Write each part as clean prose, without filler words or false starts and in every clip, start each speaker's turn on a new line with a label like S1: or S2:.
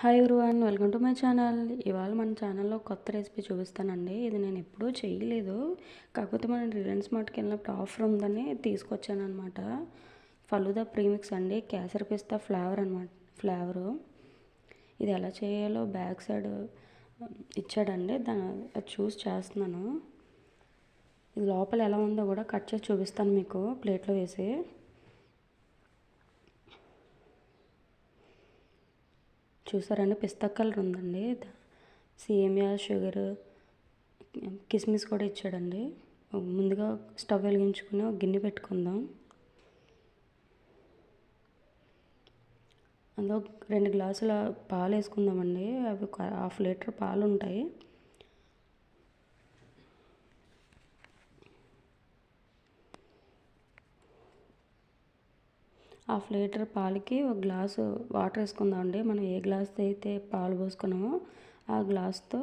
S1: Hi everyone, welcome to my channel. ఇవాళ మన ఛానల్లో కొత్త రెసిపీ చూపిస్తానండి. ఇది నేను ఎప్పుడూ చేయలేదు, కాకపోతే మన రిలయన్స్ మార్ట్కి వెళ్ళినప్పుడు ఆఫర్ ఉందని తీసుకొచ్చాను అనమాట. ఫలూదా ప్రీమిక్స్ అండి, కేసరి పిస్తా ఫ్లేవరు. ఇది ఎలా చేయాలో బ్యాక్ సైడ్ ఇచ్చాడండి, అది చూసి చేస్తున్నాను. ఇది లోపల ఎలా ఉందో కూడా కట్ చేసి చూపిస్తాను మీకు ప్లేట్లో వేసి. చూసారండి, పిస్తా కలర్ ఉందండి. సేమియా, షుగర్, కిస్మిస్ కూడా ఇచ్చాడండి. ముందుగా స్టవ్ వెలిగించుకుని ఒక గిన్నె పెట్టుకుందాం. అందులో 2 గ్లాసుల పాలు వేసుకుందామండి. అవి 1/2 లీటర్ పాలు ఉంటాయి. హాఫ్ లీటర్ పాలకి 1 గ్లాసు వాటర్ వేసుకుందామండి. మనం ఏ గ్లాస్తో అయితే పాలు పోసుకున్నామో ఆ గ్లాస్తో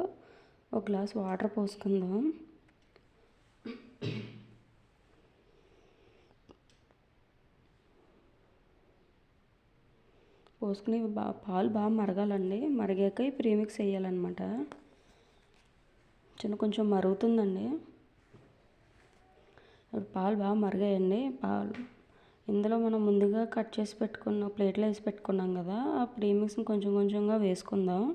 S1: 1 గ్లాస్ వాటర్ పోసుకుందాం. పోసుకుని పాలు బాగా మరగాలండి. మరిగాక ఈ ప్రీమిక్స్ వేయాలన్నమాట. కొంచెం మరుగుతుందండి. ఇప్పుడు పాలు బాగా మరిగాయండి. ఇందులో మనం ముందుగా కట్ చేసి పెట్టుకున్న ప్లేట్లో వేసి పెట్టుకున్నాం కదా, ఆ ప్రీమిక్స్ని కొంచెం కొంచెంగా వేసుకుందాం.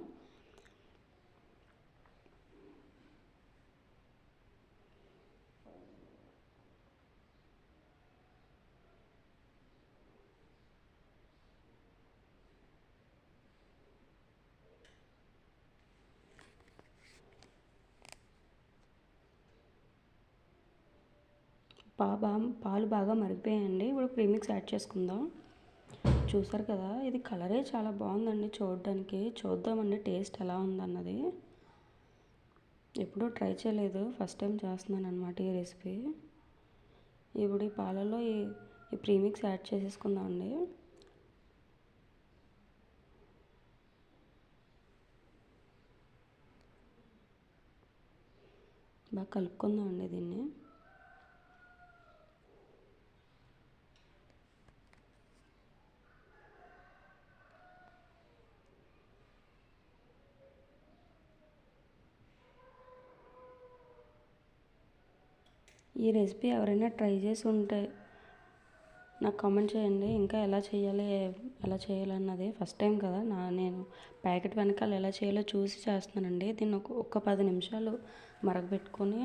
S1: పాలు బాగా మరిగిపోయాయండి. ఇప్పుడు ప్రీమిక్స్ యాడ్ చేసుకుందాం. చూసారు కదా, ఇది కలరే చాలా బాగుందండి చూడడానికి. చూద్దామండి టేస్ట్ ఎలా ఉందన్నది. ఎప్పుడూ ట్రై చేయలేదు, ఫస్ట్ టైం చేస్తున్నాను అనమాట ఈ రెసిపీ. ఇప్పుడు ఈ పాలలో ఈ ప్రీమిక్స్ యాడ్ చేసేసుకుందామండి. బాగా కలుపుకుందామండి దీన్ని. ఈ రెసిపీ ఎవరైనా ట్రై చేసి ఉంటే నాకు కామెంట్ చేయండి. ఇంకా ఎలా చేయాలన్నది ఫస్ట్ టైం కదా, నేను ప్యాకెట్ వెనకాల ఎలా చేయాలో చూసి చేస్తున్నానండి. దీన్ని ఒక 10 నిమిషాలు మరగబెట్టుకొని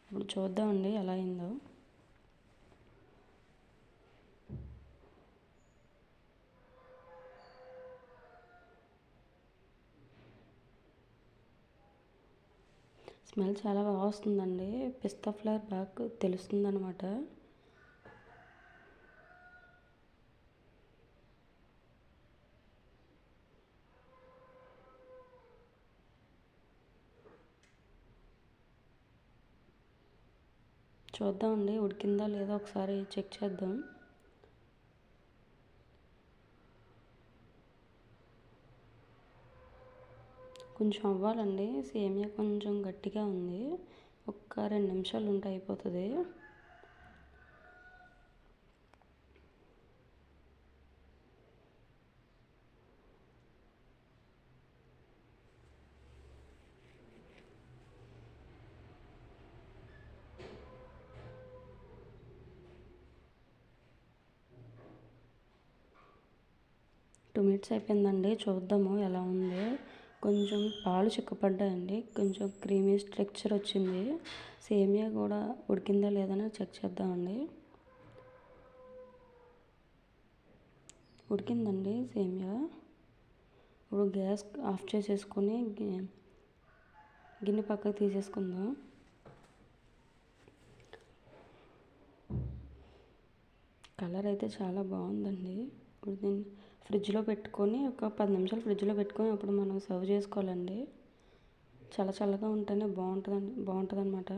S1: ఇప్పుడు చూద్దామండి ఎలా అయిందో. స్మెల్ చాలా బాగా వస్తుందండి. పిస్తా ఫ్లేవర్ బాగా తెలుస్తుంది అనమాట. చూద్దామండి ఉడికిందా లేదో ఒకసారి చెక్ చేద్దాం. కొంచెం అవ్వాలండి, సేమియా కొంచెం గట్టిగా ఉంది. ఒక 2 నిమిషాలు ఉంటే అయిపోతుంది. టూ మినిట్స్ అయిపోయిందండి, చూద్దాము ఎలా ఉంది. కొంచెం పాలు చిక్కపడ్డాయండి, కొంచెం క్రీమీ స్ట్రక్చర్ వచ్చింది. సేమియా కూడా ఉడికిందా లేదని చెక్ చేద్దామండి. ఉడికిందండి సేమియా. ఇప్పుడు గ్యాస్ ఆఫ్ చేసేసుకొని గిన్నె పక్కకు తీసేసుకుందాం. కలర్ అయితే చాలా బాగుందండి. ఇప్పుడు దీన్ని ఫ్రిడ్జ్లో పెట్టుకొని ఒక 10 నిమిషాలు ఫ్రిడ్జ్లో పెట్టుకొని అప్పుడు మనం సర్వ్ చేసుకోవాలండి. చల్లగా ఉంటేనే బాగుంటుంది అన్నమాట.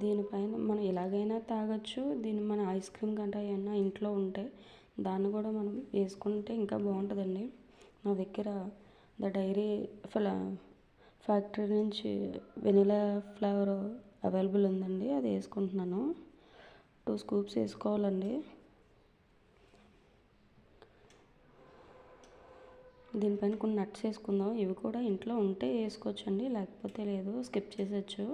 S1: దీనిపైన మనం ఎలాగైనా తాగొచ్చు. దీన్ని మన ఐస్ క్రీమ్ గంట ఏమన్నా ఇంట్లో ఉంటే దాన్ని కూడా మనం వేసుకుంటే ఇంకా బాగుంటుందండి. నా దగ్గర ద డైరీ ఫ్యాక్టరీ నుంచి వెనిలా ఫ్లేవర్ అవైలబుల్ ఉందండి, అది వేసుకుంటున్నాను. 2 స్కూప్స్ వేసుకోవాలండి. దీనిపైన కొన్ని నట్స్ వేసుకుందాం. ఇవి కూడా ఇంట్లో ఉంటే వేసుకోవచ్చండి, లేకపోతే లేదు, స్కిప్ చేసేయచ్చు.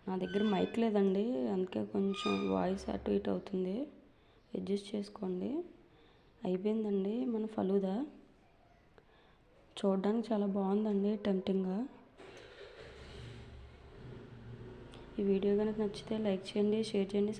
S1: నా దగ్గర మైక్ లేదండి, అందుకే కొంచెం వాయిస్ అటు ఇటు అవుతుంది, అడ్జస్ట్ చేసుకోండి. అయిపోయిందండి మన ఫలూదా. చూడడానికి చాలా బాగుందండి, టెంప్టింగ్గా. ఈ వీడియో కనుక నచ్చితే లైక్ చేయండి, షేర్ చేయండి.